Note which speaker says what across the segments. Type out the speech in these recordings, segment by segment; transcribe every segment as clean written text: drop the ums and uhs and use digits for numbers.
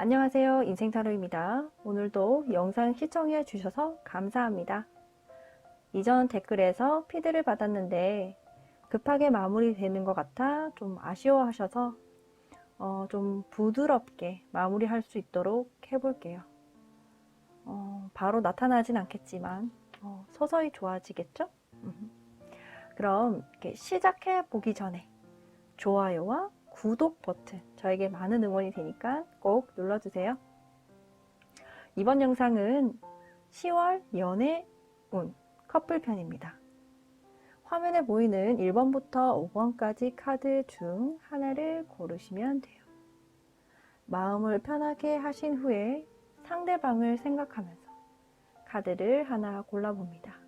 Speaker 1: 안녕하세요. 인생타로입니다. 오늘도 영상 시청해 주셔서 감사합니다. 이전 댓글에서 피드를 받았는데 급하게 마무리되는 것 같아 좀 아쉬워하셔서 좀 부드럽게 마무리할 수 있도록 해볼게요. 바로 나타나진 않겠지만 서서히 좋아지겠죠? 그럼 이렇게 시작해 보기 전에 좋아요와 구독 버튼 저에게 많은 응원이 되니까 꼭 눌러주세요. 이번 영상은 10월 연애운 커플편입니다. 화면에 보이는 1번부터 5번까지 카드 중 하나를 고르시면 돼요. 마음을 편하게 하신 후에 상대방을 생각하면서 카드를 하나 골라봅니다.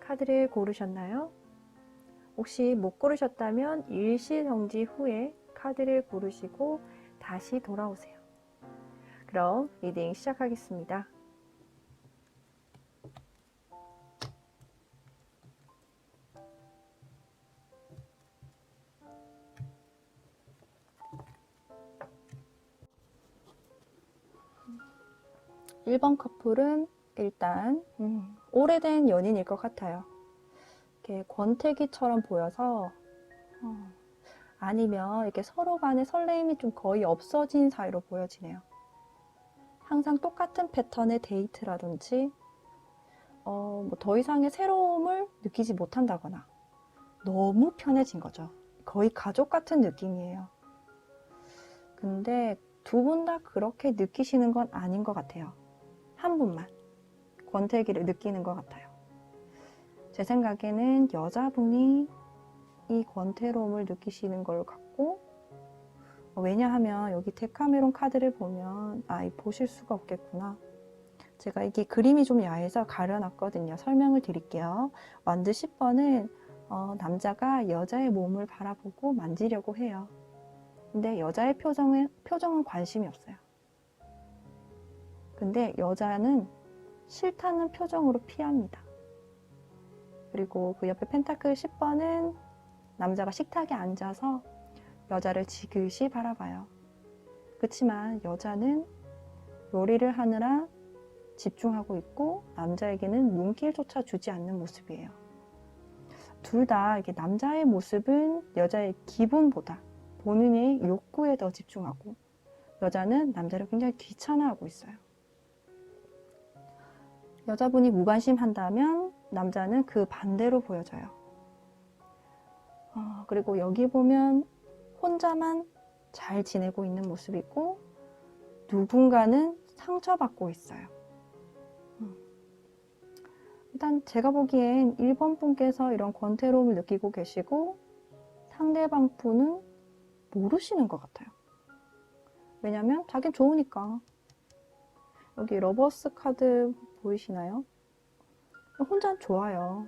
Speaker 1: 카드를 고르셨나요? 혹시 못 고르셨다면 일시정지 후에 카드를 고르시고 다시 돌아오세요. 그럼 리딩 시작하겠습니다. 일 번 커플은 일단 오래된 연인일 것 같아요. 이렇게 권태기처럼 보여서 아니면 이렇게 서로 간의 설레임이 좀 거의 없어진 사이로 보여지네요. 항상 똑같은 패턴의 데이트라든지 뭐 더 이상의 새로움을 느끼지 못한다거나 너무 편해진 거죠. 거의 가족 같은 느낌이에요. 근데 두 분 다 그렇게 느끼시는 건 아닌 것 같아요. 한 분만 권태기를 느끼는 것 같아요. 제 생각에는 여자분이 이 권태로움을 느끼시는 걸 같고, 왜냐하면 여기 데카메론 카드를 보면 보실 수가 없겠구나. 제가 이게 그림이 좀 야해서 가려놨거든요. 설명을 드릴게요. 완드 10번은 남자가 여자의 몸을 바라보고 만지려고 해요. 근데 여자의 표정은 관심이 없어요. 근데 여자는 싫다는 표정으로 피합니다. 그리고 그 옆에 펜타클 10번은 남자가 식탁에 앉아서 여자를 지그시 바라봐요. 그렇지만 여자는 요리를 하느라 집중하고 있고 남자에게는 눈길조차 주지 않는 모습이에요. 둘 다 이게 남자의 모습은 여자의 기분보다 본인의 욕구에 더 집중하고 여자는 남자를 굉장히 귀찮아하고 있어요. 여자분이 무관심한다면 남자는 그 반대로 보여져요. 그리고 여기 보면 혼자만 잘 지내고 있는 모습이고 누군가는 상처받고 있어요. 일단 제가 보기엔 1번 분께서 이런 권태로움을 느끼고 계시고 상대방 분은 모르시는 것 같아요. 왜냐면 자긴 좋으니까. 여기 러버스 카드 보이시나요? 혼자는 좋아요.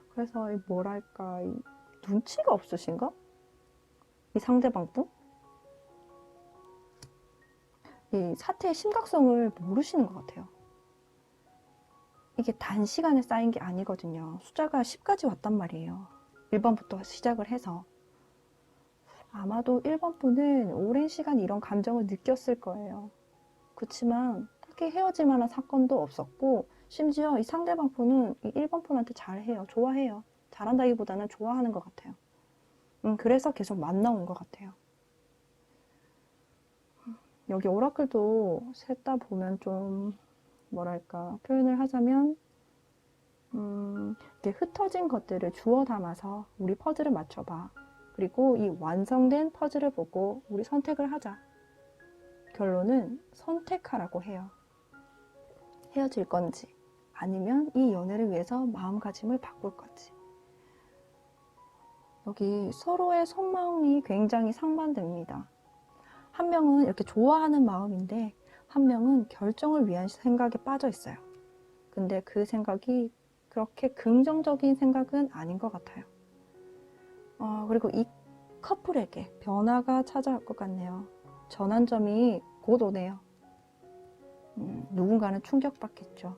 Speaker 1: 그래서 뭐랄까 눈치가 없으신가? 이 상대방 분? 이 사태의 심각성을 모르시는 것 같아요. 이게 단시간에 쌓인 게 아니거든요. 숫자가 10까지 왔단 말이에요. 1번부터 시작을 해서. 아마도 1번 분은 오랜 시간 이런 감정을 느꼈을 거예요. 그렇지만 딱히 헤어질 만한 사건도 없었고 심지어 이 상대방 분은 이 1번 분한테 잘해요. 좋아해요. 잘한다기보다는 좋아하는 것 같아요. 그래서 계속 만나온 것 같아요. 여기 오라클도 셋 다 보면 좀 뭐랄까 표현을 하자면 이렇게 흩어진 것들을 주워 담아서 우리 퍼즐을 맞춰봐. 그리고 이 완성된 퍼즐을 보고 우리 선택을 하자. 결론은 선택하라고 해요. 헤어질 건지 아니면 이 연애를 위해서 마음가짐을 바꿀 건지. 여기 서로의 속마음이 굉장히 상반됩니다. 한 명은 이렇게 좋아하는 마음인데 한 명은 결정을 위한 생각에 빠져 있어요. 근데 그 생각이 그렇게 긍정적인 생각은 아닌 것 같아요. 그리고 이 커플에게 변화가 찾아올 것 같네요. 전환점이 곧 오네요. 누군가는 충격받겠죠.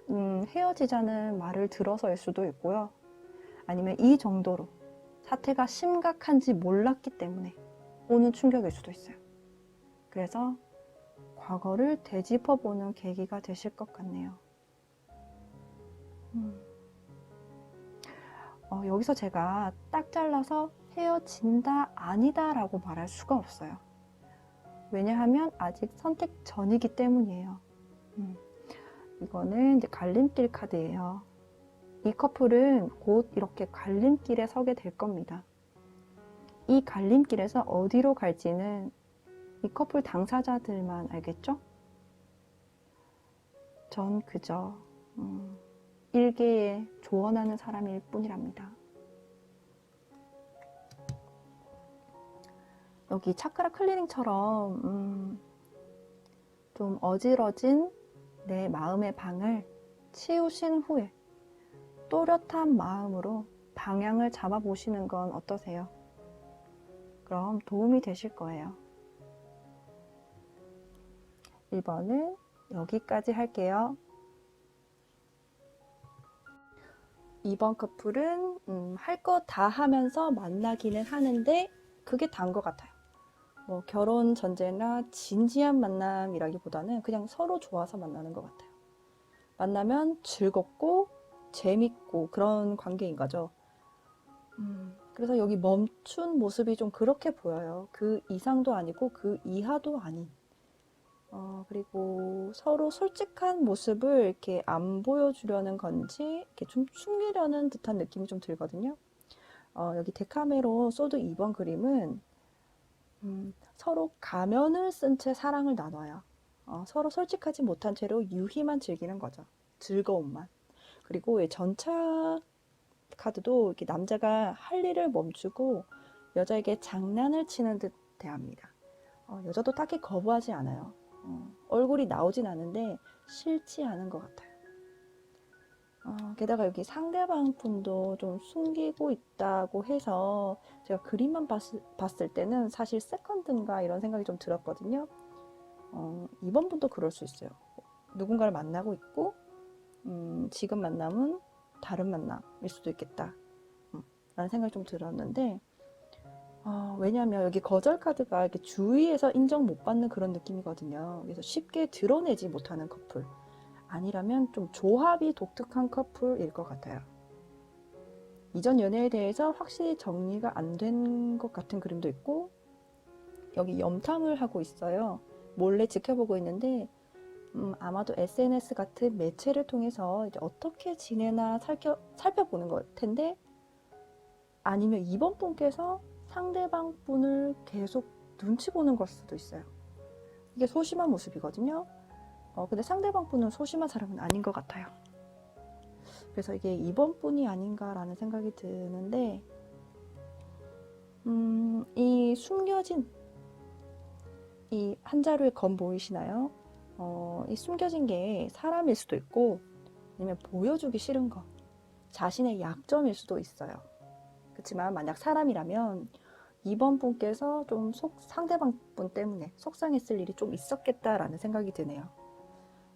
Speaker 1: 헤어지자는 말을 들어서일 수도 있고요. 아니면 이 정도로 사태가 심각한지 몰랐기 때문에 오는 충격일 수도 있어요. 그래서 과거를 되짚어보는 계기가 되실 것 같네요. 여기서 제가 딱 잘라서 헤어진다, 아니다 라고 말할 수가 없어요. 왜냐하면 아직 선택 전이기 때문이에요. 이거는 이제 갈림길 카드예요. 이 커플은 곧 이렇게 갈림길에 서게 될 겁니다. 이 갈림길에서 어디로 갈지는 이 커플 당사자들만 알겠죠? 전 그저 일개에 조언하는 사람일 뿐이랍니다. 여기 차크라 클리닝처럼 좀 어지러진 내 마음의 방을 치우신 후에 또렷한 마음으로 방향을 잡아보시는 건 어떠세요? 그럼 도움이 되실 거예요. 1번은 여기까지 할게요. 2번 커플은 할 거 다 하면서 만나기는 하는데 그게 다인 것 같아요. 뭐 결혼 전제나 진지한 만남이라기보다는 그냥 서로 좋아서 만나는 것 같아요. 만나면 즐겁고 재밌고 그런 관계인 거죠. 그래서 여기 멈춘 모습이 좀 그렇게 보여요. 그 이상도 아니고 그 이하도 아닌. 그리고 서로 솔직한 모습을 이렇게 안 보여주려는 건지 이렇게 좀 숨기려는 듯한 느낌이 좀 들거든요. 여기 데카메로 소드 2번 그림은 서로 가면을 쓴 채 사랑을 나눠요. 서로 솔직하지 못한 채로 유희만 즐기는 거죠. 즐거움만. 그리고 전차 카드도 이렇게 남자가 할 일을 멈추고 여자에게 장난을 치는 듯 대합니다. 여자도 딱히 거부하지 않아요. 얼굴이 나오진 않은데 싫지 않은 것 같아요. 게다가 여기 상대방 분도 좀 숨기고 있다고 해서 제가 그림만 봤을 때는 사실 세컨드인가 이런 생각이 좀 들었거든요. 이번 분도 그럴 수 있어요. 누군가를 만나고 있고 지금 만남은 다른 만남일 수도 있겠다 라는 생각이 좀 들었는데 왜냐하면 여기 거절 카드가 이렇게 주위에서 인정 못 받는 그런 느낌이거든요. 그래서 쉽게 드러내지 못하는 커플 아니라면 좀 조합이 독특한 커플일 것 같아요. 이전 연애에 대해서 확실히 정리가 안 된 것 같은 그림도 있고 여기 염탐을 하고 있어요. 몰래 지켜보고 있는데 아마도 SNS 같은 매체를 통해서 이제 어떻게 지내나 살펴보는 걸 텐데 아니면 이번 분께서 상대방 분을 계속 눈치 보는 걸 수도 있어요. 이게 소심한 모습이거든요. 근데 상대방 분은 소심한 사람은 아닌 것 같아요. 그래서 이게 이번 분이 아닌가라는 생각이 드는데 이 숨겨진 이 한 자루의 검 보이시나요? 이 숨겨진 게 사람일 수도 있고 아니면 보여주기 싫은 것, 자신의 약점일 수도 있어요. 그렇지만 만약 사람이라면 이번 분께서 좀 상대방 분 때문에 속상했을 일이 좀 있었겠다라는 생각이 드네요.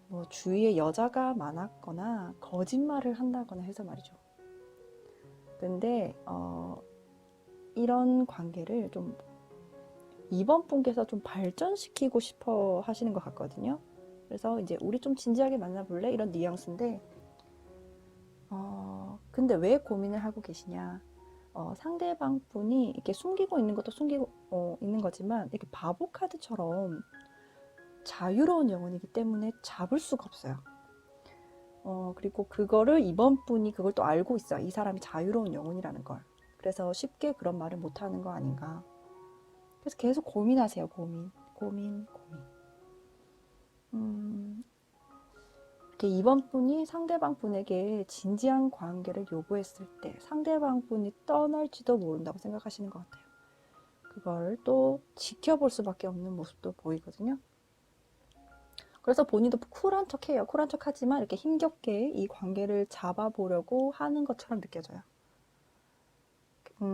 Speaker 1: 뭐 주위에 여자가 많았거나 거짓말을 한다거나 해서 말이죠. 근데 이런 관계를 좀 이번 분께서 좀 발전시키고 싶어 하시는 것 같거든요. 그래서 이제 우리 좀 진지하게 만나볼래? 이런 뉘앙스인데 근데 왜 고민을 하고 계시냐? 상대방 분이 이렇게 숨기고 있는 것도 숨기고 있는 거지만 이렇게 바보 카드처럼 자유로운 영혼이기 때문에 잡을 수가 없어요. 그리고 그거를 이번 분이 그걸 또 알고 있어요. 이 사람이 자유로운 영혼이라는 걸. 그래서 쉽게 그런 말을 못하는 거 아닌가. 그래서 계속 고민하세요. 고민. 이렇게 이번 분이 상대방 분에게 진지한 관계를 요구했을 때 상대방 분이 떠날지도 모른다고 생각하시는 것 같아요. 그걸 또 지켜볼 수밖에 없는 모습도 보이거든요. 그래서 본인도 쿨한 척해요. 쿨한 척하지만 이렇게 힘겹게 이 관계를 잡아보려고 하는 것처럼 느껴져요.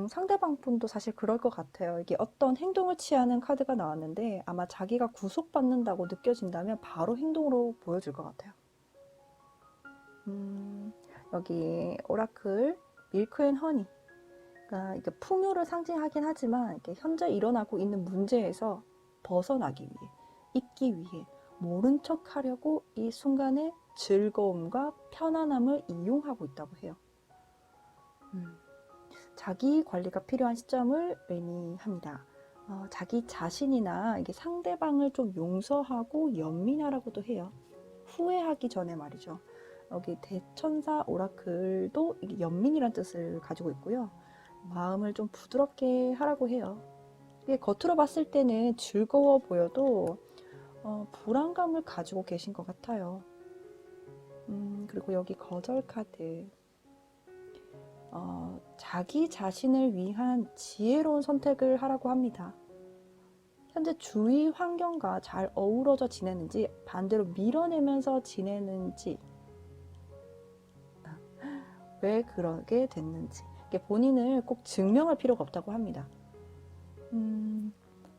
Speaker 1: 상대방 분도 사실 그럴 것 같아요. 이게 어떤 행동을 취하는 카드가 나왔는데 아마 자기가 구속받는다고 느껴진다면 바로 행동으로 보여줄 것 같아요. 여기 오라클 밀크 앤 허니, 그러니까 이게 풍요를 상징하긴 하지만 이렇게 현재 일어나고 있는 문제에서 벗어나기 위해, 있기 위해 모른 척 하려고 이 순간의 즐거움과 편안함을 이용하고 있다고 해요. 자기 관리가 필요한 시점을 의미합니다. 자기 자신이나 이게 상대방을 좀 용서하고 연민하라고도 해요. 후회하기 전에 말이죠. 여기 대천사 오라클도 이게 연민이란 뜻을 가지고 있고요. 마음을 좀 부드럽게 하라고 해요. 이게 겉으로 봤을 때는 즐거워 보여도 불안감을 가지고 계신 것 같아요. 그리고 여기 거절 카드, 자기 자신을 위한 지혜로운 선택을 하라고 합니다. 현재 주위 환경과 잘 어우러져 지내는지, 반대로 밀어내면서 지내는지, 왜 그러게 됐는지, 이게 본인을 꼭 증명할 필요가 없다고 합니다.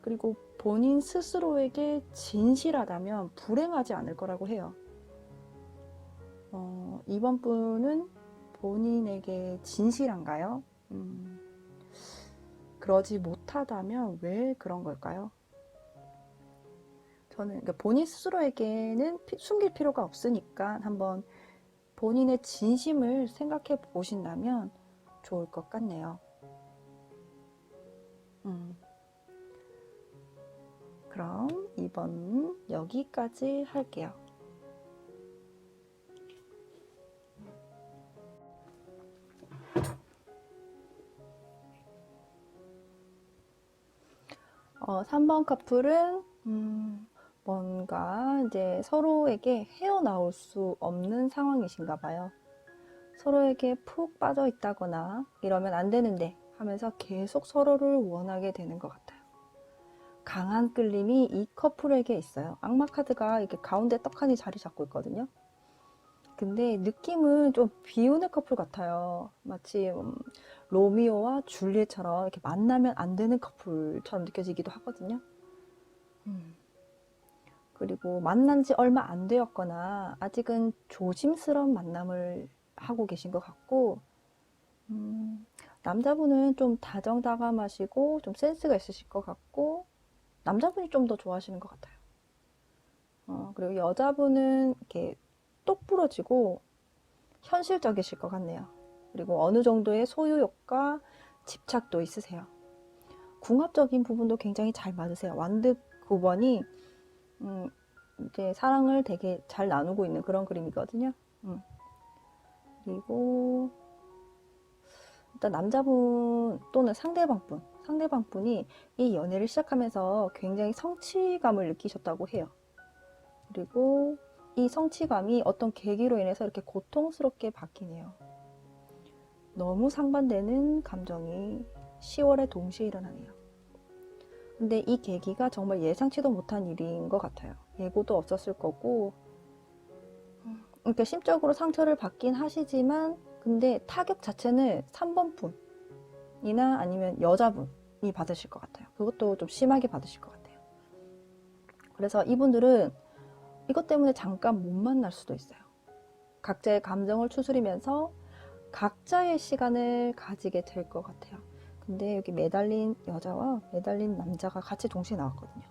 Speaker 1: 그리고 본인 스스로에게 진실하다면 불행하지 않을 거라고 해요. 이번 분은 본인에게 진실한가요? 그러지 못하다면 왜 그런 걸까요? 저는 그러니까 본인 스스로에게는 숨길 필요가 없으니까 한번 본인의 진심을 생각해 보신다면 좋을 것 같네요. 그럼 이번 여기까지 할게요. 어, 3번 커플은 뭔가 이제 서로에게 헤어나올 수 없는 상황이신가 봐요. 서로에게 푹 빠져 있다거나 이러면 안 되는데 하면서 계속 서로를 원하게 되는 것 같아요. 강한 끌림이 이 커플에게 있어요. 악마 카드가 이렇게 가운데 떡하니 자리 잡고 있거든요. 근데 느낌은 좀 비운의 커플 같아요. 마치 로미오와 줄리엣처럼 이렇게 만나면 안 되는 커플처럼 느껴지기도 하거든요. 그리고 만난 지 얼마 안 되었거나 아직은 조심스러운 만남을 하고 계신 것 같고, 남자분은 좀 다정다감하시고 좀 센스가 있으실 것 같고, 남자분이 좀 더 좋아하시는 것 같아요. 그리고 여자분은 이렇게 똑 부러지고 현실적이실 것 같네요. 그리고 어느 정도의 소유욕과 집착도 있으세요. 궁합적인 부분도 굉장히 잘 맞으세요. 완득 9번이 이제 사랑을 되게 잘 나누고 있는 그런 그림이거든요. 그리고 일단 남자분 또는 상대방분이 이 연애를 시작하면서 굉장히 성취감을 느끼셨다고 해요. 그리고 이 성취감이 어떤 계기로 인해서 이렇게 고통스럽게 바뀌네요. 너무 상반되는 감정이 10월에 동시에 일어나네요. 근데 이 계기가 정말 예상치도 못한 일인 것 같아요. 예고도 없었을 거고, 그러니까 심적으로 상처를 받긴 하시지만, 근데 타격 자체는 3번 분이나 아니면 여자분이 받으실 것 같아요. 그것도 좀 심하게 받으실 것 같아요. 그래서 이분들은 이것 때문에 잠깐 못 만날 수도 있어요. 각자의 감정을 추스리면서 각자의 시간을 가지게 될 것 같아요. 근데 여기 매달린 여자와 매달린 남자가 같이 동시에 나왔거든요.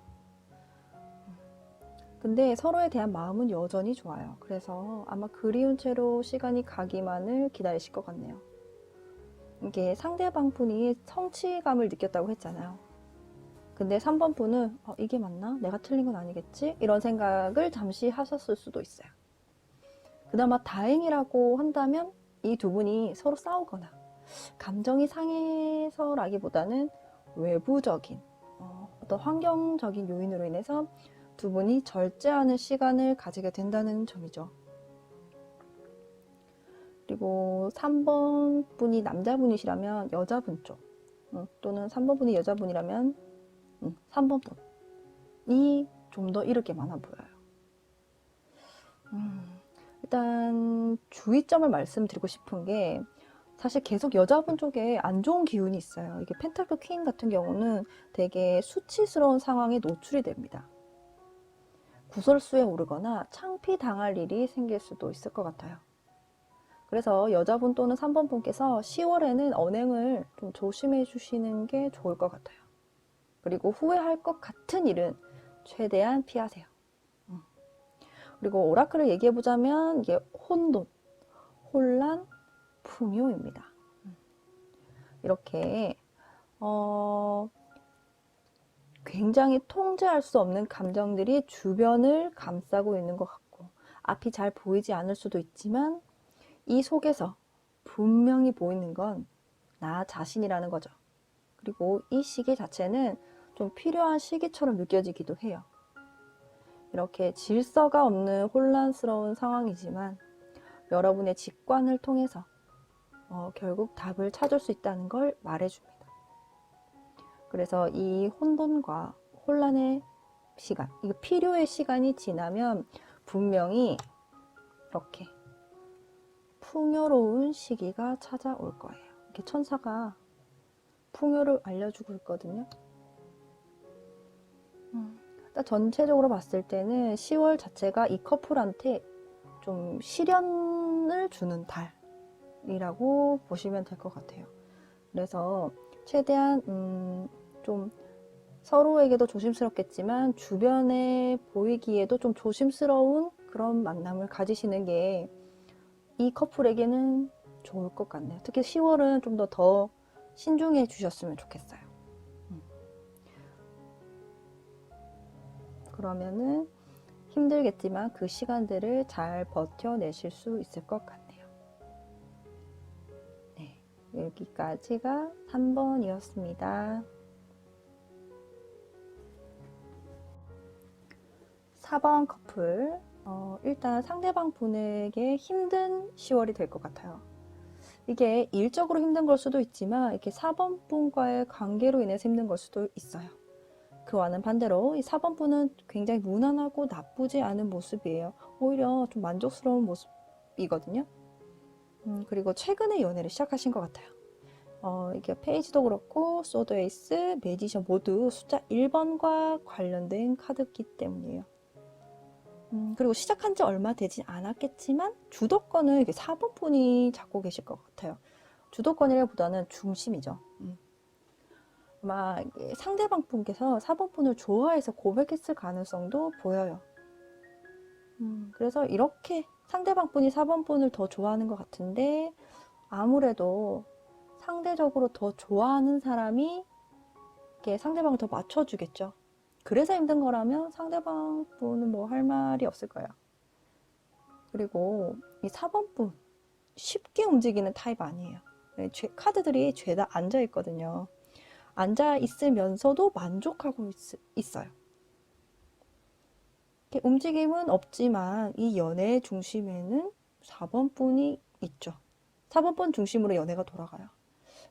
Speaker 1: 근데 서로에 대한 마음은 여전히 좋아요. 그래서 아마 그리운 채로 시간이 가기만을 기다리실 것 같네요. 이게 상대방 분이 성취감을 느꼈다고 했잖아요. 근데 3번 분은 이게 맞나? 내가 틀린 건 아니겠지? 이런 생각을 잠시 하셨을 수도 있어요. 그나마 다행이라고 한다면 이 두 분이 서로 싸우거나 감정이 상해서라기보다는 외부적인 어떤 환경적인 요인으로 인해서 두 분이 절제하는 시간을 가지게 된다는 점이죠. 그리고 3번 분이 남자분이시라면 여자분 쪽, 또는 3번 분이 여자분이라면 3번 분이 좀 더 이렇게 많아 보여요. 일단 주의점을 말씀드리고 싶은 게, 사실 계속 여자분 쪽에 안 좋은 기운이 있어요. 이게 펜타클 퀸 같은 경우는 되게 수치스러운 상황에 노출이 됩니다. 구설수에 오르거나 창피당할 일이 생길 수도 있을 것 같아요. 그래서 여자분 또는 3번 분께서 10월에는 언행을 좀 조심해 주시는 게 좋을 것 같아요. 그리고 후회할 것 같은 일은 최대한 피하세요. 그리고 오라클을 얘기해 보자면 이게 혼돈, 혼란, 풍요입니다. 이렇게 굉장히 통제할 수 없는 감정들이 주변을 감싸고 있는 것 같고 앞이 잘 보이지 않을 수도 있지만 이 속에서 분명히 보이는 건 나 자신이라는 거죠. 그리고 이 시기 자체는 좀 필요한 시기처럼 느껴지기도 해요. 이렇게 질서가 없는 혼란스러운 상황이지만 여러분의 직관을 통해서 결국 답을 찾을 수 있다는 걸 말해줍니다. 그래서 이 혼돈과 혼란의 시간, 이거 필요의 시간이 지나면 분명히 이렇게 풍요로운 시기가 찾아올 거예요. 이렇게 천사가 풍요를 알려주고 있거든요. 전체적으로 봤을 때는 10월 자체가 이 커플한테 좀 시련을 주는 달이라고 보시면 될 것 같아요. 그래서 최대한 좀 서로에게도 조심스럽겠지만 주변에 보이기에도 좀 조심스러운 그런 만남을 가지시는 게 이 커플에게는 좋을 것 같네요. 특히 10월은 좀 더 신중해 주셨으면 좋겠어요. 그러면은 힘들겠지만 그 시간들을 잘 버텨내실 수 있을 것 같네요. 네, 여기까지가 3번이었습니다. 4번 커플, 일단 상대방 분에게 힘든 10월이 될 것 같아요. 이게 일적으로 힘든 걸 수도 있지만 이렇게 4번 분과의 관계로 인해서 힘든 걸 수도 있어요. 그와는 반대로 이 4번 분은 굉장히 무난하고 나쁘지 않은 모습이에요. 오히려 좀 만족스러운 모습이거든요. 그리고 최근에 연애를 시작하신 것 같아요. 이게 페이지도 그렇고 소드 에이스, 매지션 모두 숫자 1번과 관련된 카드이기 때문이에요. 그리고 시작한 지 얼마 되지 않았겠지만 주도권은 이게 4번 분이 잡고 계실 것 같아요. 주도권이라기보다는 중심이죠. 아마 상대방 분께서 4번 분을 좋아해서 고백했을 가능성도 보여요. 그래서 이렇게 상대방 분이 4번 분을 더 좋아하는 것 같은데 아무래도 상대적으로 더 좋아하는 사람이 이렇게 상대방을 더 맞춰주겠죠. 그래서 힘든 거라면 상대방 분은 뭐 할 말이 없을 거예요. 그리고 이 4번 분 쉽게 움직이는 타입 아니에요. 카드들이 죄다 앉아 있거든요. 앉아 있으면서도 만족하고 있어요. 움직임은 없지만 이 연애의 중심에는 4번 분이 있죠. 4번 분 중심으로 연애가 돌아가요.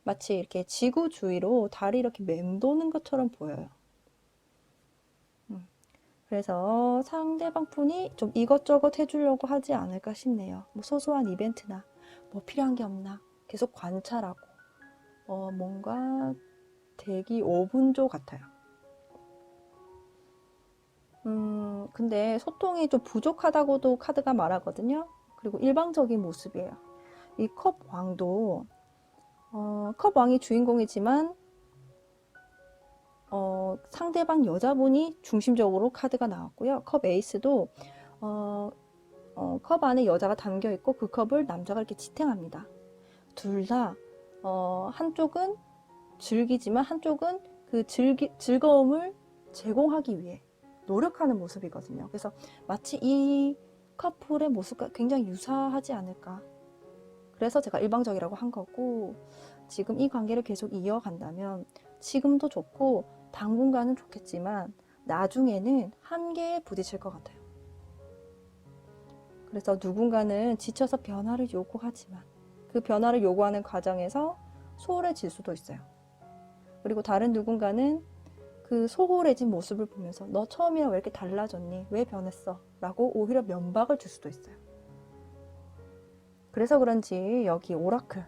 Speaker 1: 마치 이렇게 지구 주위로 달이 이렇게 맴도는 것처럼 보여요. 그래서 상대방 분이 좀 이것저것 해주려고 하지 않을까 싶네요. 뭐 소소한 이벤트나 뭐 필요한 게 없나 계속 관찰하고 뭔가 대기 5분조 같아요. 근데 소통이 좀 부족하다고도 카드가 말하거든요. 그리고 일방적인 모습이에요. 이 컵 왕도 컵 왕이 주인공이지만 상대방 여자분이 중심적으로 카드가 나왔고요. 컵 에이스도 컵 안에 여자가 담겨 있고 그 컵을 남자가 이렇게 지탱합니다. 둘 다 한쪽은 즐기지만 한쪽은 그 즐거움을 제공하기 위해 노력하는 모습이거든요. 그래서 마치 이 커플의 모습과 굉장히 유사하지 않을까. 그래서 제가 일방적이라고 한 거고 지금 이 관계를 계속 이어간다면 지금도 좋고 당분간은 좋겠지만 나중에는 한계에 부딪힐 것 같아요. 그래서 누군가는 지쳐서 변화를 요구하지만 그 변화를 요구하는 과정에서 소홀해질 수도 있어요. 그리고 다른 누군가는 그 소홀해진 모습을 보면서 너 처음이랑 왜 이렇게 달라졌니? 왜 변했어? 라고 오히려 면박을 줄 수도 있어요. 그래서 그런지 여기 오라클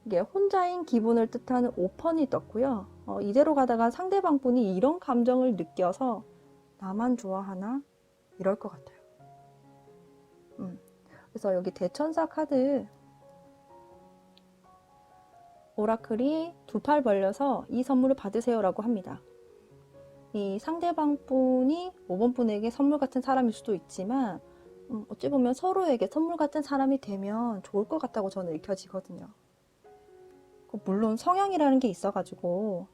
Speaker 1: 이게 혼자인 기분을 뜻하는 오펀이 떴고요. 이대로 가다가 상대방 분이 이런 감정을 느껴서 나만 좋아하나? 이럴 것 같아요. 그래서 여기 대천사 카드 오라클이 두 팔 벌려서 이 선물을 받으세요라고 합니다. 이 상대방 분이 5번 분에게 선물 같은 사람일 수도 있지만 어찌 보면 서로에게 선물 같은 사람이 되면 좋을 것 같다고 저는 읽혀지거든요. 물론 성향이라는 게 있어가지고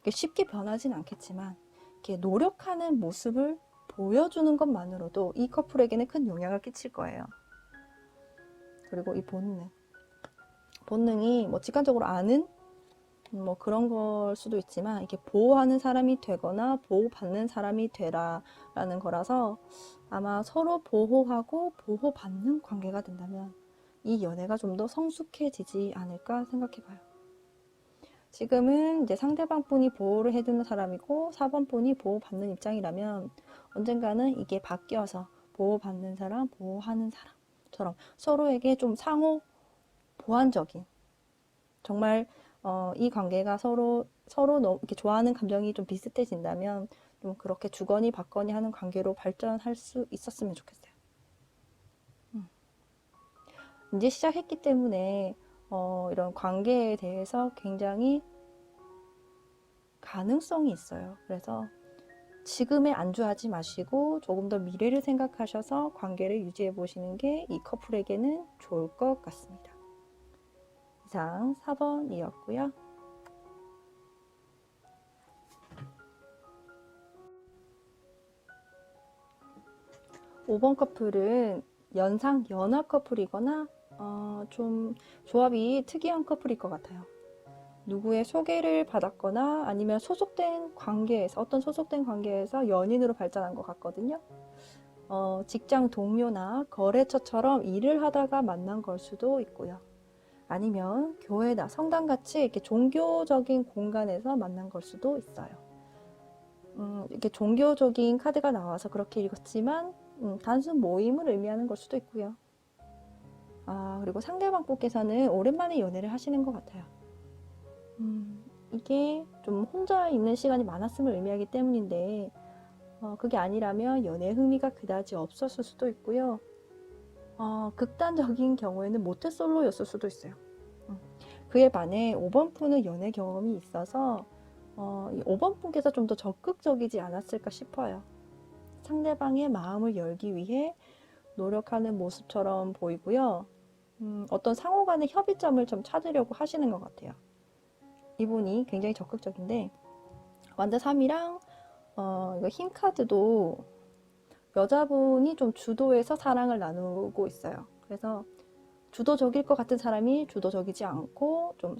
Speaker 1: 쉽게 변하진 않겠지만 이렇게 노력하는 모습을 보여주는 것만으로도 이 커플에게는 큰 영향을 끼칠 거예요. 그리고 이 본능이 뭐 직관적으로 아는 뭐 그런 걸 수도 있지만 이렇게 보호하는 사람이 되거나 보호받는 사람이 되라라는 거라서 아마 서로 보호하고 보호받는 관계가 된다면 이 연애가 좀 더 성숙해지지 않을까 생각해봐요. 지금은 이제 상대방 분이 보호를 해주는 사람이고 4번 분이 보호받는 입장이라면 언젠가는 이게 바뀌어서 보호받는 사람, 보호하는 사람처럼 서로에게 좀 상호 보완적인 정말 이 관계가 서로 너무 이렇게 좋아하는 감정이 좀 비슷해진다면 좀 그렇게 주거니 받거니 하는 관계로 발전할 수 있었으면 좋겠어요. 이제 시작했기 때문에 이런 관계에 대해서 굉장히 가능성이 있어요. 그래서 지금에 안주하지 마시고 조금 더 미래를 생각하셔서 관계를 유지해 보시는 게 이 커플에게는 좋을 것 같습니다. 이상 4번이었고요. 5번 커플은 연상 연하 커플이거나 좀 조합이 특이한 커플일 것 같아요. 누구의 소개를 받았거나 아니면 소속된 관계에서 어떤 소속된 관계에서 연인으로 발전한 것 같거든요. 직장 동료나 거래처처럼 일을 하다가 만난 걸 수도 있고요. 아니면 교회나 성당같이 이렇게 종교적인 공간에서 만난 걸 수도 있어요. 이렇게 종교적인 카드가 나와서 그렇게 읽었지만 단순 모임을 의미하는 걸 수도 있고요. 그리고 상대방 분께서는 오랜만에 연애를 하시는 것 같아요. 이게 좀 혼자 있는 시간이 많았음을 의미하기 때문인데 그게 아니라면 연애 흥미가 그다지 없었을 수도 있고요. 극단적인 경우에는 모태솔로였을 수도 있어요. 그에 반해 5번 분은 연애 경험이 있어서 5번 분께서 좀 더 적극적이지 않았을까 싶어요. 상대방의 마음을 열기 위해 노력하는 모습처럼 보이고요. 어떤 상호 간의 협의점을 좀 찾으려고 하시는 것 같아요. 이분이 굉장히 적극적인데 완자 3이랑 이거 힘 카드도 여자분이 좀 주도해서 사랑을 나누고 있어요. 그래서 주도적일 것 같은 사람이 주도적이지 않고 좀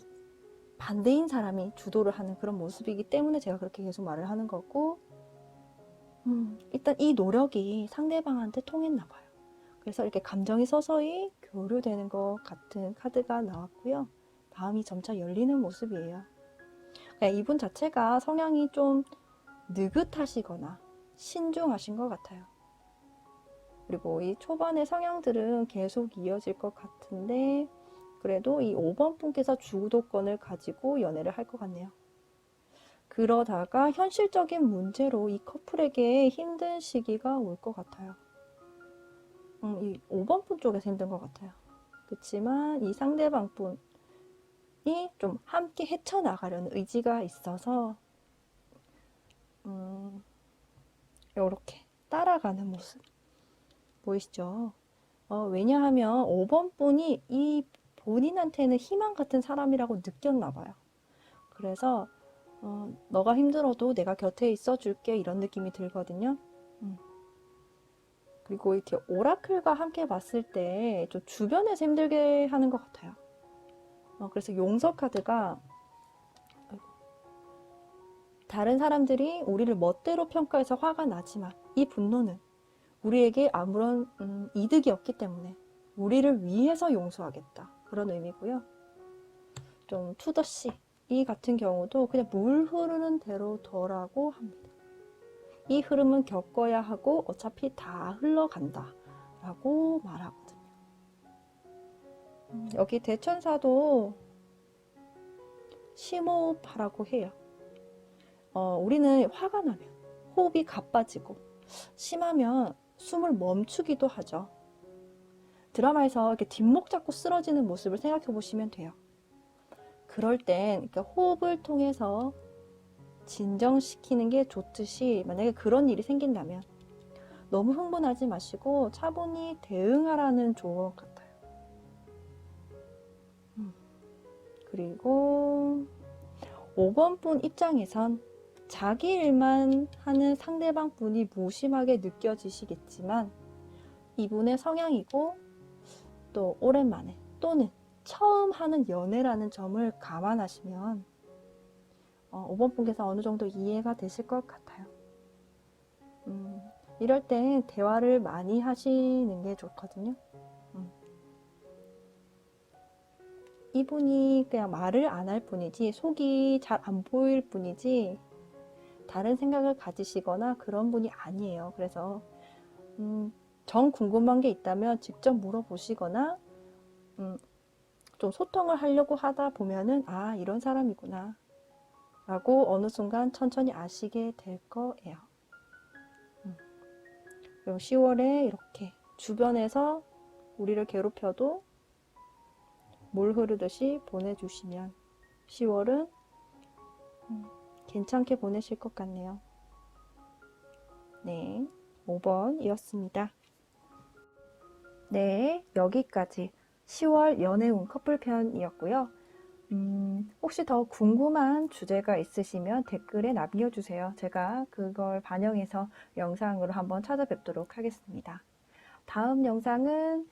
Speaker 1: 반대인 사람이 주도를 하는 그런 모습이기 때문에 제가 그렇게 계속 말을 하는 거고 일단 이 노력이 상대방한테 통했나 봐요. 그래서 이렇게 감정이 서서히 교류되는 것 같은 카드가 나왔고요. 마음이 점차 열리는 모습이에요. 이분 자체가 성향이 좀 느긋하시거나 신중하신 것 같아요. 그리고 이 초반의 성향들은 계속 이어질 것 같은데 그래도 이 5번 분께서 주도권을 가지고 연애를 할 것 같네요. 그러다가 현실적인 문제로 이 커플에게 힘든 시기가 올 것 같아요. 이 5번 분 쪽에서 힘든 것 같아요. 그렇지만 이 상대방 분이 좀 함께 헤쳐나가려는 의지가 있어서 이렇게 따라가는 모습 보이시죠? 왜냐하면 5번 분이 이 본인한테는 희망 같은 사람이라고 느꼈나 봐요. 그래서 너가 힘들어도 내가 곁에 있어 줄게 이런 느낌이 들거든요. 그리고 이렇게 오라클과 함께 봤을 때 좀 주변에서 힘들게 하는 것 같아요. 그래서 용서 카드가 다른 사람들이 우리를 멋대로 평가해서 화가 나지만 이 분노는 우리에게 아무런 이득이 없기 때문에 우리를 위해서 용서하겠다. 그런 의미고요. 좀 투더씨 이 같은 경우도 그냥 물 흐르는 대로 둬라고 합니다. 이 흐름은 겪어야 하고 어차피 다 흘러간다 라고 말하거든요. 여기 대천사도 심호흡하라고 해요. 우리는 화가 나면 호흡이 가빠지고 심하면 숨을 멈추기도 하죠. 드라마에서 이렇게 뒷목 잡고 쓰러지는 모습을 생각해 보시면 돼요. 그럴 땐 이렇게 호흡을 통해서 진정시키는 게 좋듯이 만약에 그런 일이 생긴다면 너무 흥분하지 마시고 차분히 대응하라는 조언 같아요. 그리고 5번 분 입장에선 자기 일만 하는 상대방 분이 무심하게 느껴지시겠지만 이분의 성향이고 또 오랜만에 또는 처음 하는 연애라는 점을 감안하시면 5번 분께서 어느 정도 이해가 되실 것 같아요. 이럴 땐 대화를 많이 하시는 게 좋거든요. 이분이 그냥 말을 안 할 뿐이지 속이 잘 안 보일 뿐이지 다른 생각을 가지시거나 그런 분이 아니에요. 그래서 정 궁금한 게 있다면 직접 물어보시거나 좀 소통을 하려고 하다 보면은 아 이런 사람이구나 라고 어느 순간 천천히 아시게 될 거예요. 그리고 10월에 이렇게 주변에서 우리를 괴롭혀도 물 흐르듯이 보내주시면 10월은 괜찮게 보내실 것 같네요. 네, 5번이었습니다. 네, 여기까지 10월 연애운 커플편이었고요. 혹시 더 궁금한 주제가 있으시면 댓글에 남겨주세요. 제가 그걸 반영해서 영상으로 한번 찾아뵙도록 하겠습니다. 다음 영상은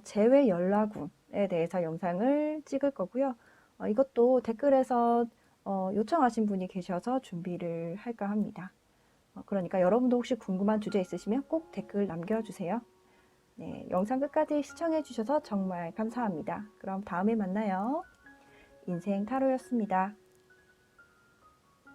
Speaker 1: 재회 연락운에 대해서 영상을 찍을 거고요. 이것도 댓글에서 요청하신 분이 계셔서 준비를 할까 합니다. 그러니까 여러분도 혹시 궁금한 주제 있으시면 꼭 댓글 남겨주세요. 네, 영상 끝까지 시청해 주셔서 정말 감사합니다. 그럼 다음에 만나요. 인생 타로였습니다.